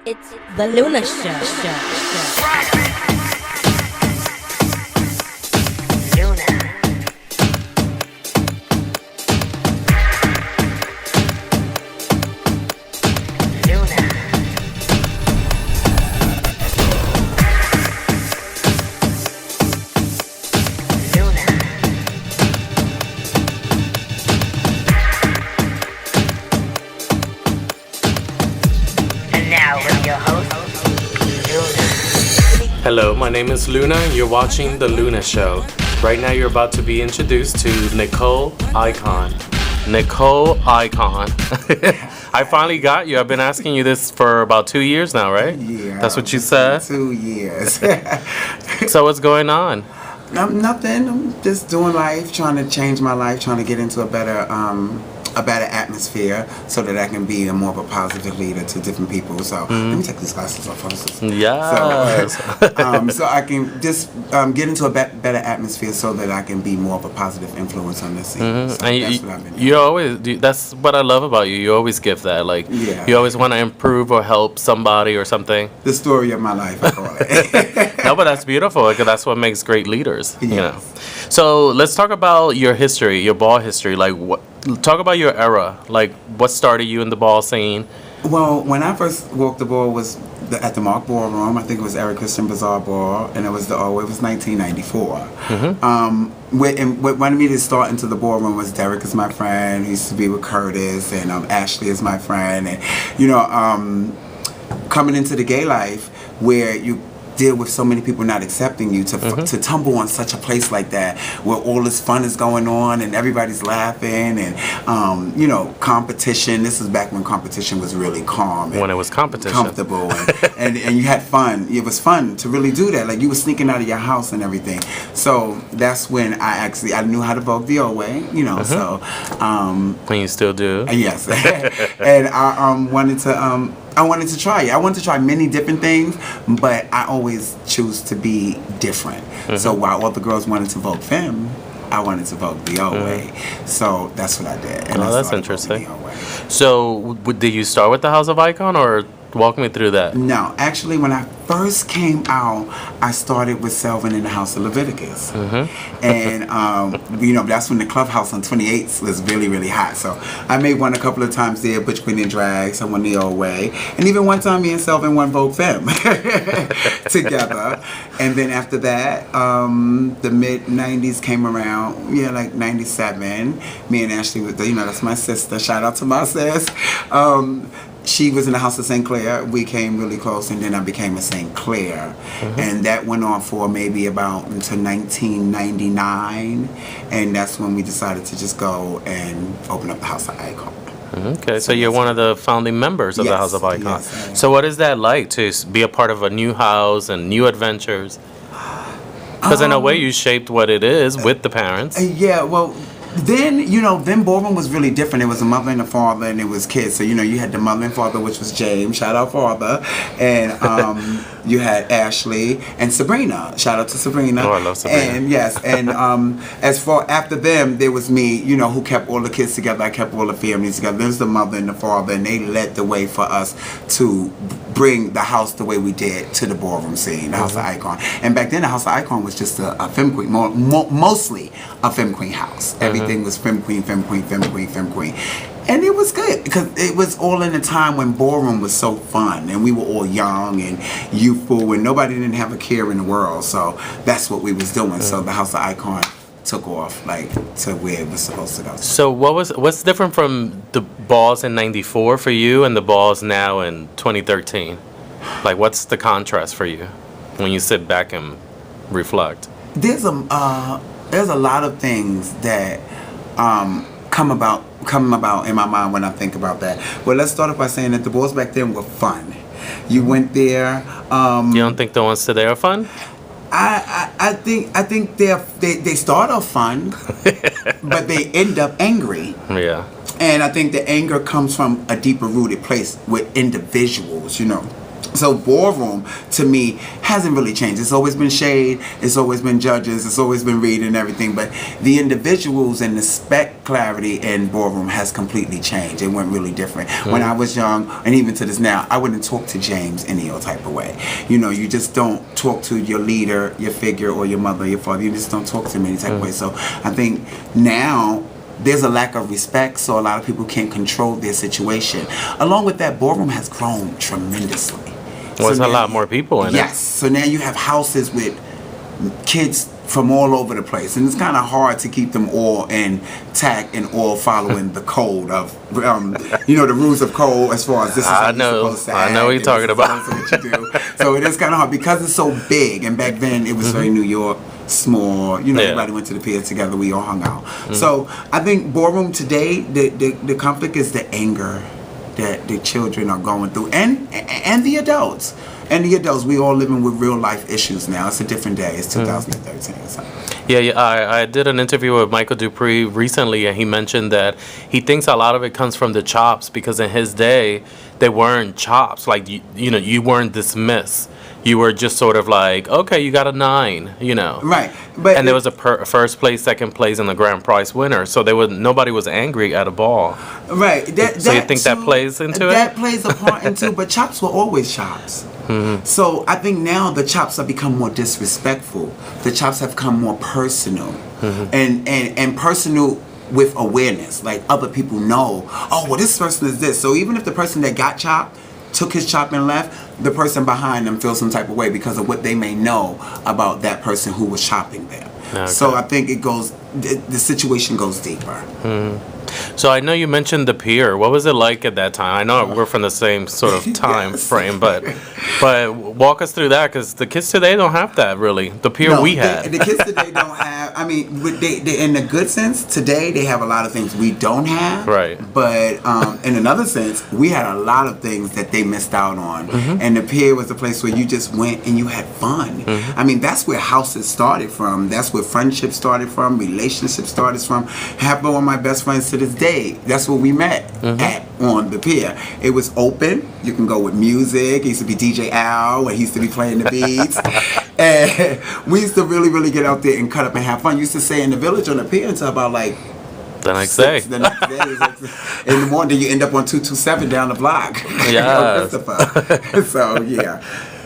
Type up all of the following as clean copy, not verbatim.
It's the Luna Show. Hello, my name is Luna and you're watching The Luna Show. Right now you're about to be introduced to Nicole Icon. Nicole Icon. I finally got you. I've been asking you this for about 2 years now, right? Yeah. That's what you said? 2 years. So what's going on? Nothing. I'm just doing life, trying to change my life, trying to get into a better atmosphere so that I can be more of a positive leader to different people. So let me take these glasses off first. Yes. So I can just get into a better atmosphere so that I can be more of a positive influence on the scene. So and that's what I've been doing. you always that's what I love about you. You always give that. Like you always want to improve or help somebody or something. The story of my life, I call it. No, but that's beautiful because that's what makes great leaders. Yes. You know. So let's talk about your history, your ball history. Like, talk about your era. Like, what started you in the ball scene? Well, when I first walked the ball was at the Mark Ballroom. I think it was Eric Christian Bazaar Ball, and it was 1994. What wanted me to start into the ballroom was Derek is my friend. He used to be with Curtis, and Ashley is my friend, and coming into the gay life where you deal with so many people not accepting you, to tumble on such a place like that where all this fun is going on and everybody's laughing and competition. This is back when competition was really calm and when it was competition, comfortable, and you had fun. It was fun to really do that. Like you were sneaking out of your house and everything. So that's when I knew how to vogue the old way, So and you still do. Yes, and I wanted to try it. I wanted to try many different things, but I always choose to be different. So while all the girls wanted to vogue femme, I wanted to vogue the old way. So that's what I did. And that's interesting. So did you start with the House of Icon or walk me through that? No, actually, when I first came out, I started with Selvin in the House of Leviticus. And, that's when the clubhouse on 28th was really, really hot. So I made one a couple of times there, Butch Queen and Drag, someone the old way. And even one time me and Selvin won Vogue Femme together. And then after that, the mid-90s came around, like 97. Me and Ashley, that's my sister. Shout out to my sis. She was in the House of St. Clair. We came really close, and then I became a St. Clair. And that went on for maybe about until 1999, and that's when we decided to just go and open up the House of Icon. Okay, so you're one of the founding members of the House of Icon. Yes, so what is that like to be a part of a new house and new adventures? Because in a way you shaped what it is with the parents. Then ballroom was really different. It was a mother and a father, and it was kids. So you had the mother and father, which was James, shout out father, and you had Ashley and Sabrina, shout out to Sabrina. Oh, I love Sabrina. And yes, and as far after them, there was me, who kept all the kids together. I kept all the families together. There's the mother and the father, and they led the way for us to bring the house the way we did to the ballroom scene, the House of Icon. And back then, the House of Icon was just a femme queen, mostly a femme queen house. Everything was femme queen, femme queen, femme queen, femme queen. And it was good because it was all in a time when ballroom was so fun and we were all young and youthful and nobody didn't have a care in the world. So that's what we was doing. So the House of Icon took off to where it was supposed to go. So what's different from the balls in 94 for you and the balls now in 2013? Like what's the contrast for you when you sit back and reflect? There's a lot of things that come about in my mind when I think about that. Well, let's start off by saying that the balls back then were fun. You went there. You don't think the ones today are fun? I think they start off fun, but they end up angry. Yeah. And I think the anger comes from a deeper rooted place with individuals, So ballroom, to me, hasn't really changed. It's always been shade, it's always been judges, it's always been reading and everything, but the individuals and the spec clarity in ballroom has completely changed. It went really different. When I was young, and even to this now, I wouldn't talk to James any old type of way. You know, you just don't talk to your leader, your figure, or your mother, your father. You just don't talk to him any type of way. So I think now, there's a lack of respect, so a lot of people can't control their situation. Along with that, ballroom has grown tremendously. Well, there's a lot more people in it. Yes. So now you have houses with kids from all over the place, and it's kind of hard to keep them all intact and all following the code of, you know, the rules of code as far as this is what you're supposed to act. I know what you're talking about. What you do. So it is kind of hard because it's so big, and back then it was very New York, small. You know, everybody went to the pier together. We all hung out. So I think ballroom today, the conflict is the anger that the children are going through, and the adults. And the adults, we all living with real life issues now. It's a different day. It's 2013. So. Yeah, I did an interview with Michael Dupree recently, and he mentioned that he thinks a lot of it comes from the chops, because in his day, they weren't chops. Like, you know, you weren't dismissed. You were just sort of like, okay, you got a 9, you know. Right. And there was a first place, second place, and the grand prize winner. So nobody was angry at a ball. Right. So you think that plays into it? That plays a part into it, but chops were always chops. So I think now the chops have become more disrespectful. The chops have become more personal. And personal with awareness. Like, other people know, oh, well, this person is this. So even if the person that got chopped took his chop and left, the person behind them feels some type of way because of what they may know about that person who was chopping them. Okay. So I think the situation goes deeper. So I know you mentioned the pier. What was it like at that time? I know we're from the same sort of time frame, but walk us through that, because the kids today don't have that really. The pier we had. The kids today don't have. I mean, they in the good sense, today they have a lot of things we don't have. Right. But in another sense, we had a lot of things that they missed out on. And the pier was a place where you just went and you had fun. I mean, that's where houses started from. That's where friendships started from. Relationships started from. Half of my best friends to this day, that's where we met at on the pier. It was open. You can go with music. It used to be DJ Al, where he used to be playing the beats. And we used to really, really get out there and cut up and have fun. Used to stay in the village on the pier until about like the next day. The next day. In the morning, you end up on 227 down the block. Yeah. So yeah,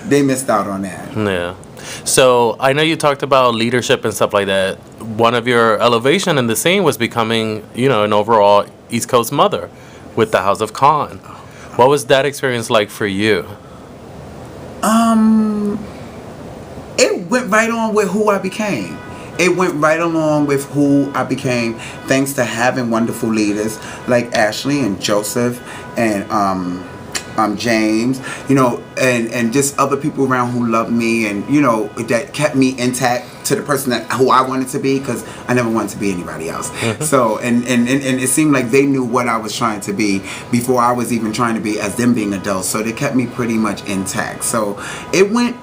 they missed out on that. Yeah. So I know you talked about leadership and stuff like that. One of your elevation in the scene was becoming, you know, an overall East Coast mother with the House of Con. What was that experience like for you? It went right on with who I became. It went right along with who I became, thanks to having wonderful leaders like Ashley and Joseph and James, you know, and just other people around who loved me, and you know, that kept me intact to the person who I wanted to be, because I never wanted to be anybody else. So and it seemed like they knew what I was trying to be before I was even trying to be, as them being adults. So they kept me pretty much intact. So it went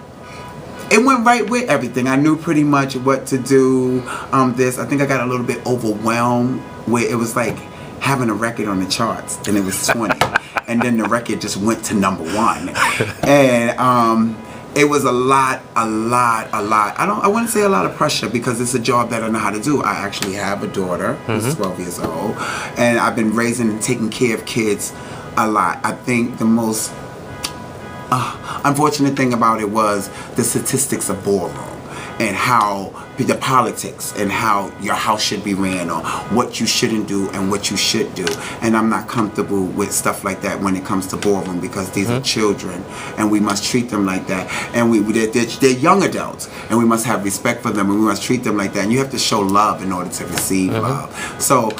right with everything. I knew pretty much what to do. I think I got a little bit overwhelmed where it was like having a record on the charts, and it was 20. And then the record just went to number 1. And it was a lot. I wouldn't say a lot of pressure, because it's a job that I know how to do. I actually have a daughter who's 12 years old. And I've been raising and taking care of kids a lot. I think the most unfortunate thing about it was the statistics of ballroom, and how the politics, and how your house should be ran, or what you shouldn't do and what you should do. And I'm not comfortable with stuff like that when it comes to ballroom, because these are children, and we must treat them like that. And they're young adults, and we must have respect for them, and we must treat them like that. And you have to show love in order to receive love. So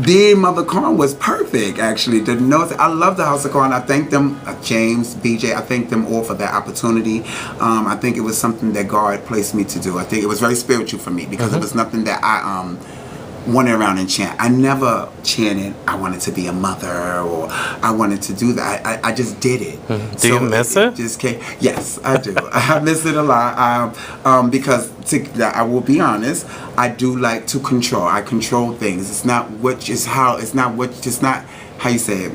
being Mother Corn was perfect, actually. I love the House of Corn. I thank them, James, BJ, I thank them all for that opportunity. I think it was something that God placed me to do. I think it was very spiritual for me, because it was nothing that I wanted around and chant. I never chanted I wanted to be a mother, or I wanted to do that. I just did it. Do you miss it? Just came. Yes, I do. I miss it a lot. Because I will be honest, I do like to control. I control things. It's not how you say it.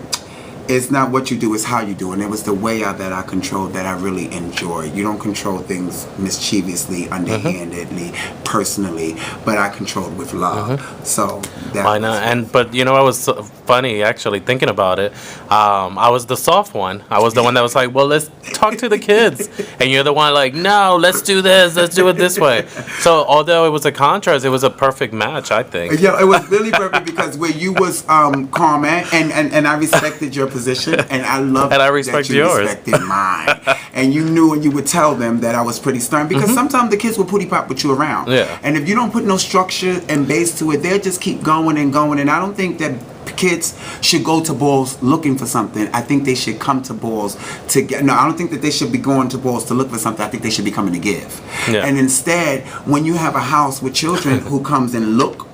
it's not what you do, it's how you do. And it was the way that I controlled that I really enjoyed. You don't control things mischievously, underhandedly, personally, but I controlled with love. So that I know, but you know, I was so funny actually thinking about it. I was the soft one. I was the one that was like, "Well, let's talk to the kids," and you're the one like, "No, let's do this. Let's do it this way." So, although it was a contrast, it was a perfect match, I think. Yeah, it was really perfect because where you was calm and I respected your position, and I loved And I respect that you yours. respected mine, and you knew, and you would tell them that I was pretty stern because sometimes the kids will putty pop with you around, and if you don't put no structure and base to it, they'll just keep going and going. And I don't think that kids should go to balls looking for something. I think they should come to balls to get. No, I don't think that they should be going to balls to look for something. I think they should be coming to give. And instead, when you have a house with children who comes and look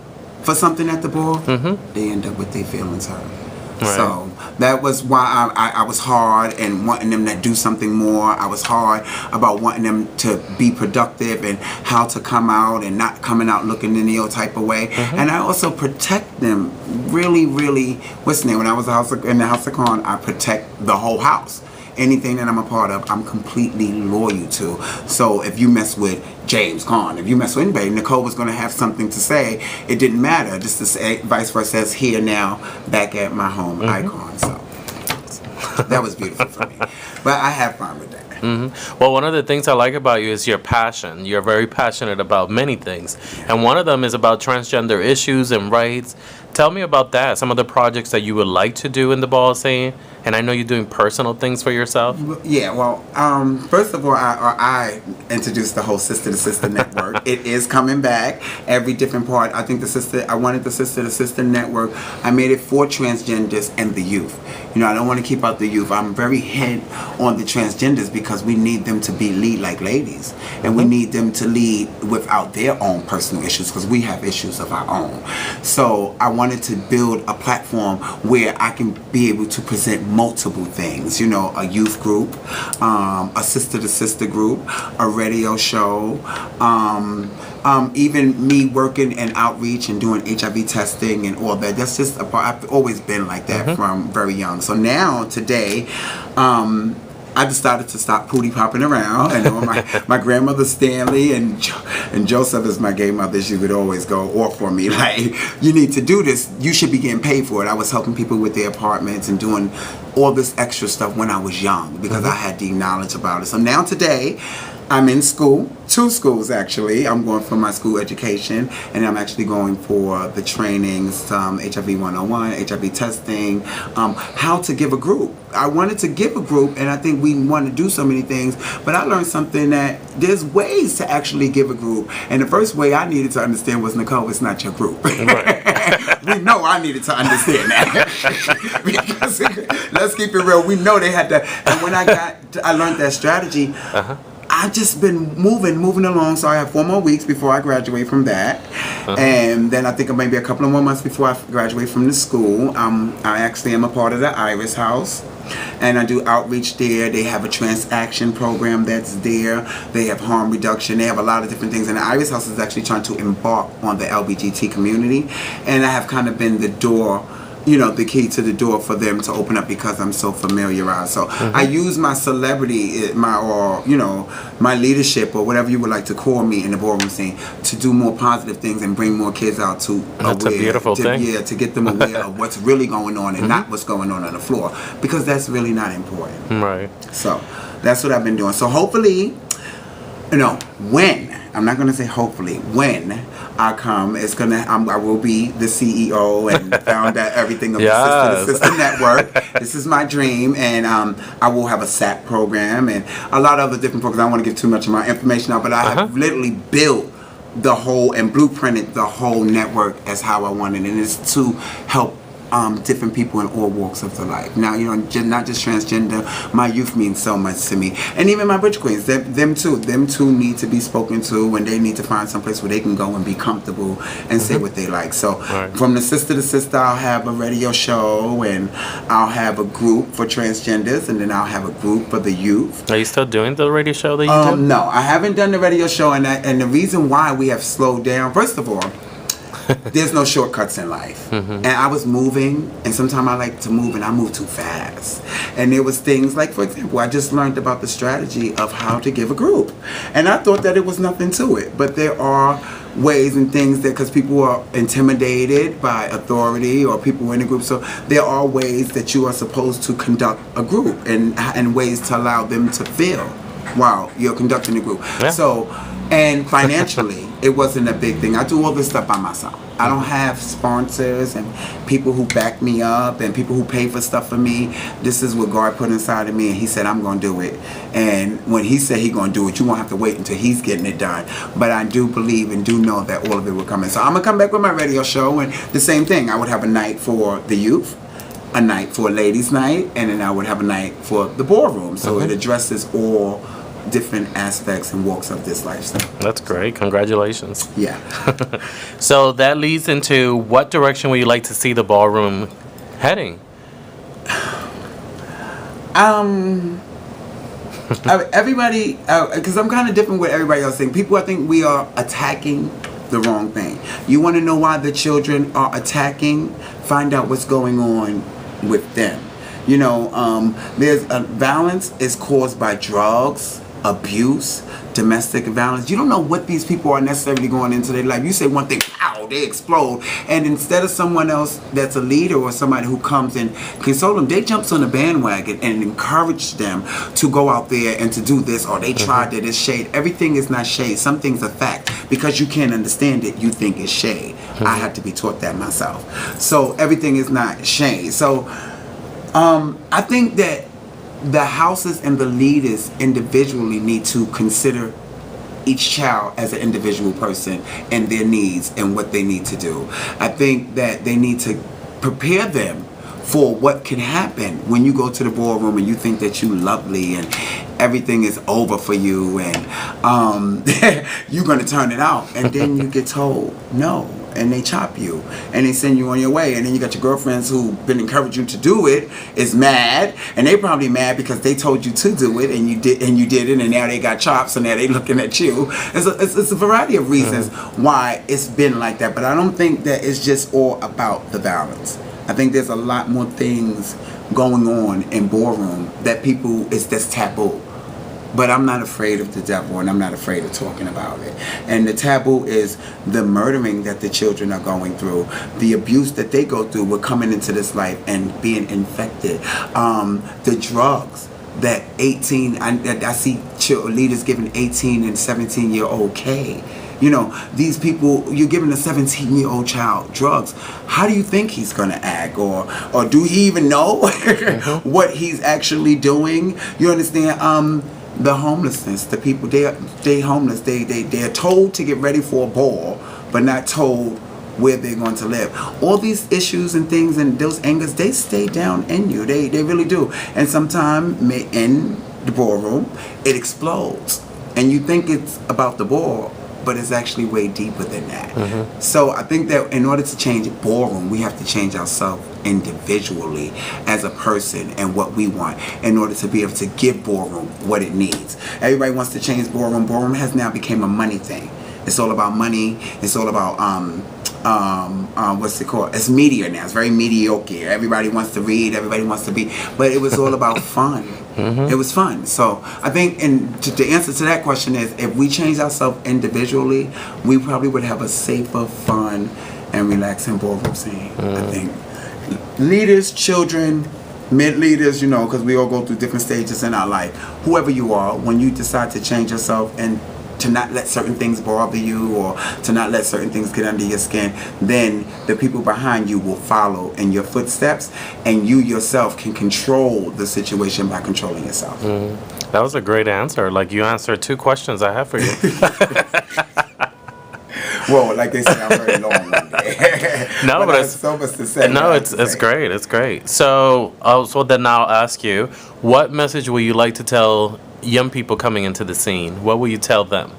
for something at the ball, they end up with their feelings hurt. Right. So that was why I was hard and wanting them to do something more. I was hard about wanting them to be productive and how to come out and not coming out looking any old type of way. And I also protect them really, really. What's the name? When I was in the House of Con, I protect the whole house. Anything that I'm a part of, I'm completely loyal to. So if you mess with James Con, if you mess with anybody, Nicole was going to have something to say. It didn't matter. Just to say, vice versa, as here now, back at my home icon. So that was beautiful for me. But I have fun with that. Well, one of the things I like about you is your passion. You're very passionate about many things. And one of them is about transgender issues and rights. Tell me about that, some of the projects that you would like to do in the ball scene. And I know you're doing personal things for yourself. Yeah, well, first of all, I introduced the whole Sister to Sister Network. It is coming back, every different part. I think I wanted the Sister to Sister Network. I made it for transgenders and the youth. You know, I don't want to keep out the youth. I'm very head on the transgenders because we need them to lead like ladies. And we need them to lead without their own personal issues because we have issues of our own. So I wanted to build a platform where I can be able to present multiple things, you know, a youth group, a sister to sister group, a radio show, even me working in outreach and doing HIV testing and all that. That's just I've always been like that from very young. So now today, I decided to stop pooty popping around. I know my grandmother Stanley and Joseph is my gay mother. She would always go off for me like, you need to do this. You should be getting paid for it. I was helping people with their apartments and doing all this extra stuff when I was young because I had the knowledge about it. So now today, I'm in school, 2 schools actually. I'm going for my school education and I'm actually going for the trainings, HIV 101, HIV testing, how to give a group. I wanted to give a group and I think we want to do so many things, but I learned something that there's ways to actually give a group. And the first way I needed to understand was, Nicole, it's not your group. Right. We know I needed to understand that. Because let's keep it real, we know they had to, and when I learned that strategy, I've just been moving along. So I have 4 more weeks before I graduate from that. And then I think maybe a couple of more months before I graduate from the school. I actually am a part of the Iris House. And I do outreach there. They have a trans action program that's there. They have harm reduction. They have a lot of different things. And the Iris House is actually trying to embark on the LGBT community. And I have kind of been the door, you know, the key to the door for them to open up because I'm so familiarized. So I use my celebrity, my leadership or whatever you would like to call me in the ballroom scene to do more positive things and bring more kids out to That's a beautiful thing. Yeah, to get them aware of what's really going on and not what's going on the floor because that's really not important. Right. So that's what I've been doing. So hopefully, when, I'm not going to say hopefully, when I come, I will be the CEO and found out everything of the Sister Network. This is my dream, and I will have a SAP program and a lot of other different programs. I don't want to give too much of my information out, but I have literally built the whole and blueprinted the whole network as how I want it, and it's to help different people in all walks of the life. Now, not just transgender. My youth means so much to me, and even my butch queens. Them too need to be spoken to, and they need to find some place where they can go and be comfortable and say what they like. So, from the Sister to Sister, I'll have a radio show, and I'll have a group for transgenders, and then I'll have a group for the youth. Are you still doing the radio show that you do? No, I haven't done the radio show, and the reason why we have slowed down. First of all, there's no shortcuts in life. And I was moving, and sometimes I like to move, and I move too fast. And there was things like, for example, I just learned about the strategy of how to give a group. And I thought that it was nothing to it. But there are ways and things that, because people are intimidated by authority or people in a group, so there are ways that you are supposed to conduct a group and ways to allow them to feel while you're conducting a group. Yeah. So, and financially, it wasn't a big thing. I do all this stuff by myself. I don't have sponsors and people who back me up and people who pay for stuff for me. This is what God put inside of me, and He said, I'm going to do it. And when He said He's going to do it, you won't have to wait until He's getting it done. But I do believe and do know that all of it will come in. So I'm going to come back with my radio show, and the same thing. I would have a night for the youth, a night for a ladies' night, and then I would have a night for the ballroom. So it addresses all different aspects and walks of this lifestyle. That's great. Congratulations. Yeah. So that leads into, what direction would you like to see the ballroom heading? Everybody, because I'm kind of different with everybody else saying. People, I think we are attacking the wrong thing. You want to know why the children are attacking? Find out what's going on with them. You know, there's violence is caused by drugs, abuse, domestic violence. You don't know what these people are necessarily going into their life. You say one thing, pow, they explode. And instead of someone else that's a leader or somebody who comes and console them, they jumps on the bandwagon and encourage them to go out there and to do this, or they tried that, it's shade. Everything is not shade. Some things are fact. Because you can't understand it, you think it's shade. I had to be taught that myself. So everything is not shade. So I think that the houses and the leaders individually need to consider each child as an individual person and their needs and what they need to do. I think that they need to prepare them for what can happen when you go to the ballroom and you think that you lovely and everything is over for you, and you're going to turn it out, and then you get told no, and they chop you and they send you on your way, and then you got your girlfriends who've been encouraging you to do it is mad, and they probably mad because they told you to do it and you did it, and now they got chops, and now they looking at you. It's a variety of reasons why it's been like that, but I don't think that it's just all about the violence. I think there's a lot more things going on in ballroom that that's taboo. But I'm not afraid of the devil, and I'm not afraid of talking about it. And the taboo is the murdering that the children are going through, the abuse that they go through with coming into this life and being infected, the drugs that I see leaders giving 18 and 17-year-old K. You know, these people, you're giving a 17-year-old child drugs. How do you think he's going to act? Or do he even know what he's actually doing? You understand? The homelessness, the people, they homeless. They're told to get ready for a ball, but not told where they're going to live. All these issues and things and those angers, they stay down in you. They really do. And sometimes in the ballroom, it explodes. And you think it's about the ball, but it's actually way deeper than that. So I think that in order to change ballroom, we have to change ourselves individually as a person and what we want in order to be able to give ballroom what it needs. Everybody wants to change ballroom. Ballroom has now become a money thing. It's all about money. It's all about what's it called? It's media now. It's very mediocre. Everybody wants to read. Everybody wants to be. But it was all about fun. It was fun. So I think, and the answer to that question is, if we change ourselves individually, we probably would have a safer, fun, and relaxing ballroom scene. I think leaders, children, mid-leaders, you know, because we all go through different stages in our life. Whoever you are, when you decide to change yourself and to not let certain things bother you or to not let certain things get under your skin, then the people behind you will follow in your footsteps, and you yourself can control the situation by controlling yourself. That was a great answer. Like, you answered 2 questions I have for you. Well, like they say, I'm very long one day. No, but it's so much to say. No, it's great. It's great. So then I'll ask you, what message would you like to tell young people coming into the scene? What will you tell them?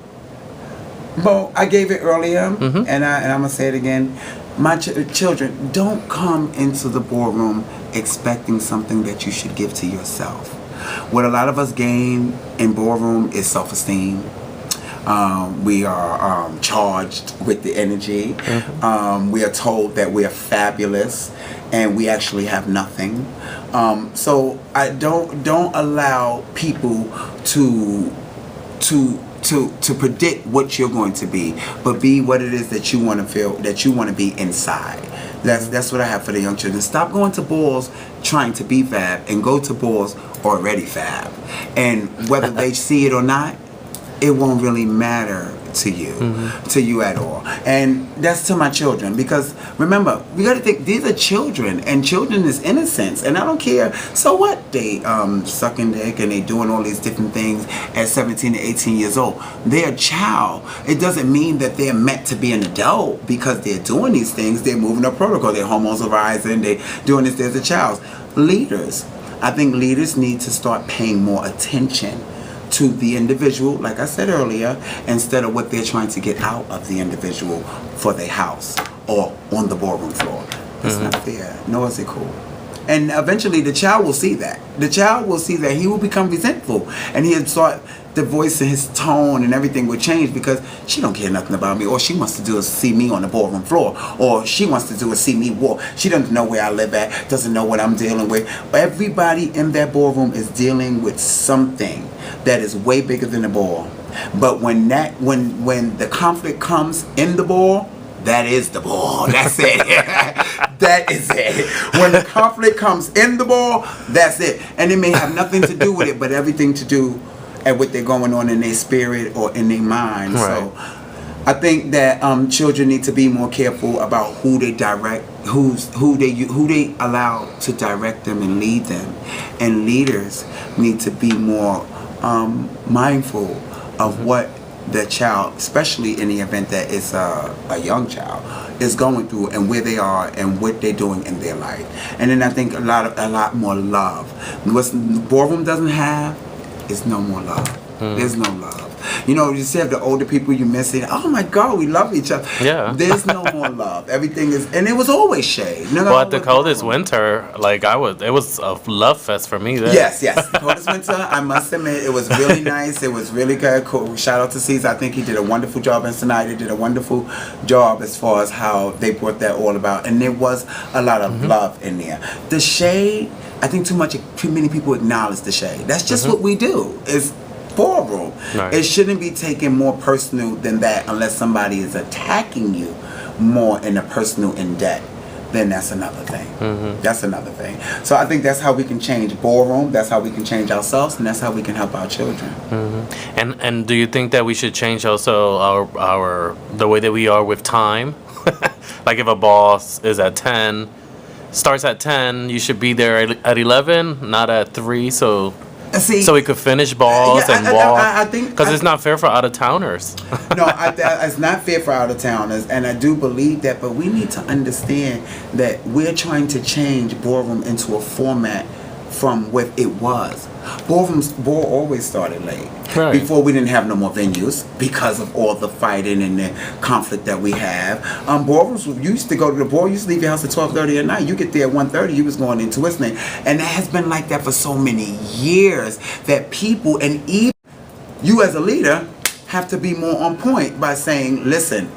Well, I gave it earlier, and I'm gonna say it again. My children, don't come into the ballroom expecting something that you should give to yourself. What a lot of us gain in ballroom is self-esteem. We are charged with the energy. We are told that we are fabulous, and we actually have nothing. So I don't allow people to predict what you're going to be, but be what it is that you want to feel, that you want to be inside. That's what I have for the young children. Stop going to balls trying to be fab, and go to balls already fab. And whether they see it or not, it won't really matter to you at all. And that's to my children, because remember, we got to think these are children, and children is innocence, and I don't care. So what? They sucking dick and they doing all these different things at 17 to 18 years old. They're a child. It doesn't mean that they're meant to be an adult because they're doing these things. They're moving a protocol. Their hormones are rising. They're doing this. There's a child. Leaders. I think leaders need to start paying more attention to the individual, like I said earlier, instead of what they're trying to get out of the individual for their house or on the ballroom floor. It's not fair, nor is it cool. And eventually the child will see that. The child will see that he will become resentful, and he'll start, the voice and his tone and everything will change, because she don't care nothing about me. All she wants to do is see me on the ballroom floor, or she wants to do is see me walk. She doesn't know where I live at, doesn't know what I'm dealing with. Everybody in that ballroom is dealing with something that is way bigger than the ball. But when the conflict comes in the ball, that is the ball. That's it. That is it. When the conflict comes in the ball, that's it. And it may have nothing to do with it, but everything to do at what they're going on in their spirit or in their mind. Right. So I think that children need to be more careful about who they direct, who they allow to direct them and lead them. And leaders need to be more mindful of what the child, especially in the event that it's a young child, is going through, and where they are and what they're doing in their life. And then I think a lot more love. What the ballroom doesn't have is no more love. There's no love. You know, you see have the older people, you miss it. Oh my God, we love each other. Yeah. There's no more love. Everything is, and it was always shade. Well, at the coldest winter, it was a love fest for me there. Yes. The coldest winter, I must admit, it was really nice. It was really good. Cool. Shout out to Caesar. I think he did a wonderful job, and tonight he did a wonderful job as far as how they brought that all about. And there was a lot of love in there. The shade, I think too many people acknowledge the shade. That's just what we do. It's ballroom. Right. It shouldn't be taken more personal than that, unless somebody is attacking you more in a personal in depth. Then that's another thing. That's another thing. So I think that's how we can change ballroom. That's how we can change ourselves, and that's how we can help our children. And do you think that we should change also our the way that we are with time? Like if a boss is at 10, starts at 10, you should be there at 11, not at 3. So we could finish balls and walk. I think because it's not fair for out of towners. No, it's not fair for out of towners, and I do believe that. But we need to understand that we're trying to change ballroom into a format from what it was. Ball always started late. Right. Before, we didn't have no more venues because of all the fighting and the conflict that we have. Ballrooms, you used to go to the ball, you used to leave your house at 12:30 at night. You get there at 1:30, you was going into Whistling. And that has been like that for so many years that people, and even you as a leader, have to be more on point by saying, listen,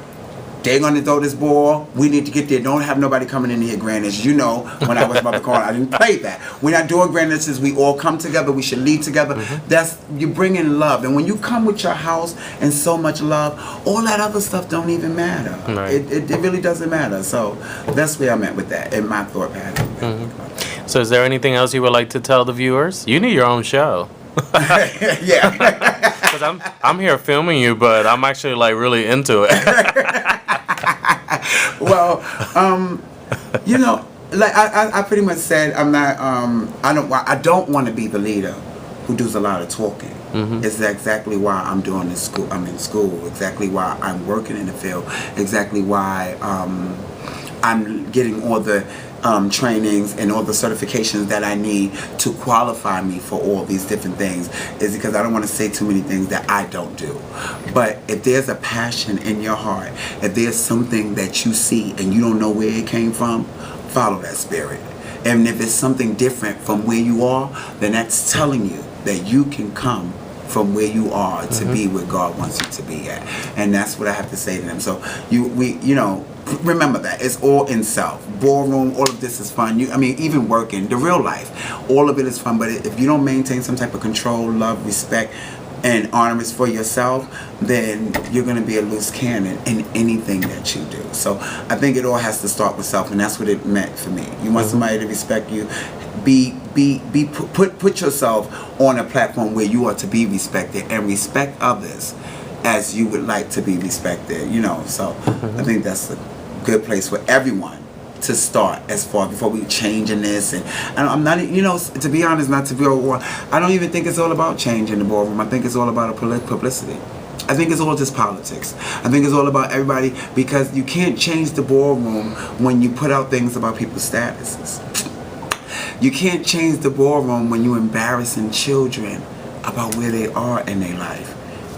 they're going to throw this ball. We need to get there. Don't have nobody coming in here grand inches. You know, when I was about to call, I didn't play that. We're not doing grand inches. We all come together. We should lead together. That's, you bring in love. And when you come with your house and so much love, all that other stuff don't even matter. Right. It really doesn't matter. So that's where I'm at with that in my thought pattern. So is there anything else you would like to tell the viewers? You need your own show. Yeah. Because I'm here filming you, but I'm actually like really into it. Well, you know, like I pretty much said, I'm not. I don't want to be the leader who does a lot of talking. It's exactly why I'm doing this school. I'm in school. Exactly why I'm working in the field. Exactly why I'm getting all the trainings and all the certifications that I need to qualify me for all these different things, is because I don't want to say too many things that I don't do. But if there's a passion in your heart, if there's something that you see and you don't know where it came from, follow that spirit. And if it's something different from where you are, then that's telling you that you can come from where you are to be where God wants you to be at. And that's what I have to say to them. So remember that it's all in self. Ballroom, all of this is fun. Even working, the real life, all of it is fun. But if you don't maintain some type of control, love, respect, and honor is for yourself, then you're going to be a loose cannon in anything that you do. So I think it all has to start with self, and that's what it meant for me. You want somebody to respect you. Put yourself on a platform where you are to be respected, and respect others as you would like to be respected. So I think that's a good place for everyone to start as far before we changing this. And I'm not, to be honest, not to be over, I don't even think it's all about changing the ballroom. I think it's all about publicity. I think it's all just politics. I think it's all about everybody, because you can't change the ballroom when you put out things about people's statuses. You can't change the ballroom when you're embarrassing children about where they are in their life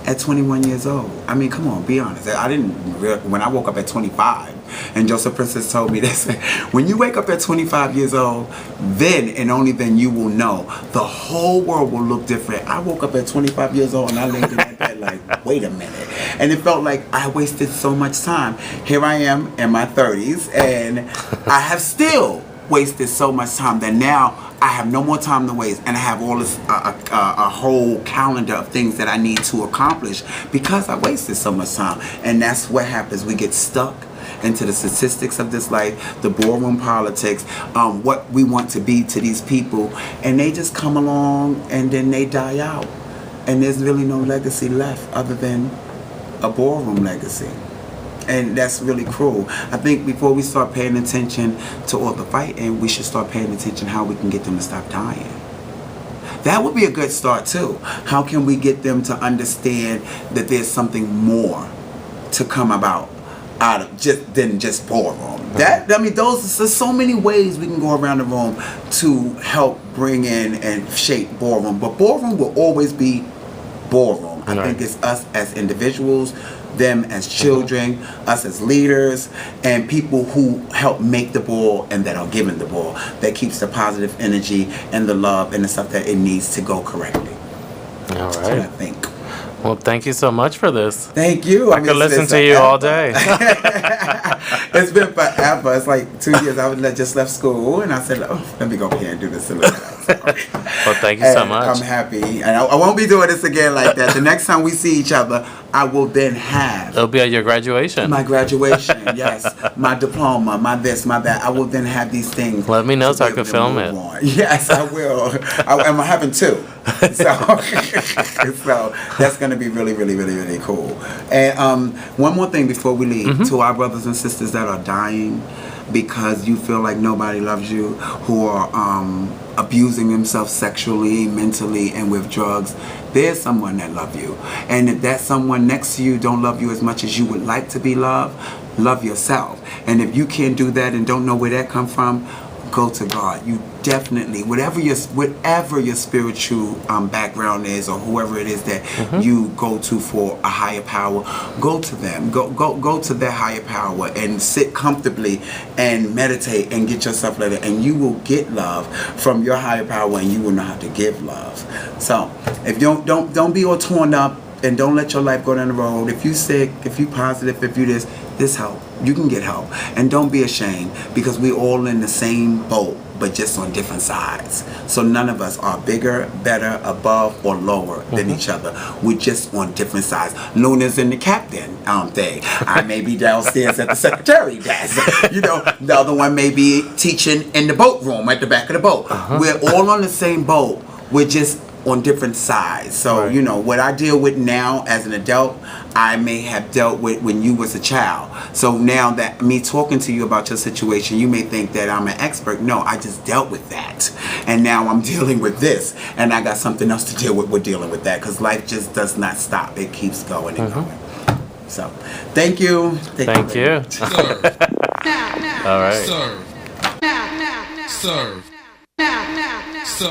at 21 years old. Come on, be honest. When I woke up at 25, and Joseph Princess told me this, when you wake up at 25 years old, then and only then you will know. The whole world will look different. I woke up at 25 years old and I laid in that bed like, wait a minute. And it felt like I wasted so much time. Here I am in my 30s, and I have still wasted so much time that now I have no more time to waste, and I have all this a whole calendar of things that I need to accomplish because I wasted so much time. And that's what happens. We get stuck into the statistics of this life, the ballroom politics, what we want to be to these people, and they just come along and then they die out, and there's really no legacy left other than a ballroom legacy. And that's really cruel. I think before we start paying attention to all the fighting, we should start paying attention how we can get them to stop dying. That would be a good start too. How can we get them to understand that there's something more to come about out of just ballroom? There's so many ways we can go around the room to help bring in and shape ballroom. But ballroom will always be ballroom. I think it's us as individuals, them as children, us as leaders, and people who help make the ball and that are given the ball, that keeps the positive energy and the love and the stuff that it needs to go correctly. All right. That's what I think. Well, thank you so much for this. Thank you. I could listen to you all day. It's been forever. It's like 2 years. I just left school, and I said, let me go up here and do this a little bit. Well, thank you so much. I'm happy. And I won't be doing this again like that. The next time we see each other, I will then have... It'll be at your graduation. My graduation, yes. My diploma, my this, my that. I will then have these things. Let me know so I can film it. Yes, I will. I'm having two. So that's going to be really, really, really, really cool. And one more thing before we leave. To our brothers and sisters that are dying because you feel like nobody loves you, who are abusing themselves sexually, mentally, and with drugs, there's someone that loves you. And if that someone next to you don't love you as much as you would like to be loved, love yourself. And if you can't do that and don't know where that comes from, go to God. You definitely, whatever your spiritual background is, or whoever it is that you go to for a higher power, go to them. Go to their higher power and sit comfortably and meditate and get yourself later, and you will get love from your higher power, and you will know how to give love. So if you don't be all torn up, and don't let your life go down the road. If you sick, if you positive, if you this help. You can get help. And don't be ashamed, because we're all in the same boat, but just on different sides. So none of us are bigger, better, above, or lower than each other. We're just on different sides. Luna's in the captain thing. I may be downstairs at the secretary desk. The other one may be teaching in the boat room at the back of the boat. We're all on the same boat. We're just on different sides. So, what I deal with now as an adult, I may have dealt with when you was a child. So now that me talking to you about your situation, you may think that I'm an expert. No, I just dealt with that. And now I'm dealing with this. And I got something else to deal with. We're dealing with that, because life just does not stop. It keeps going and going. So, thank you. Thank you. Serve. All right. Serve. Serve.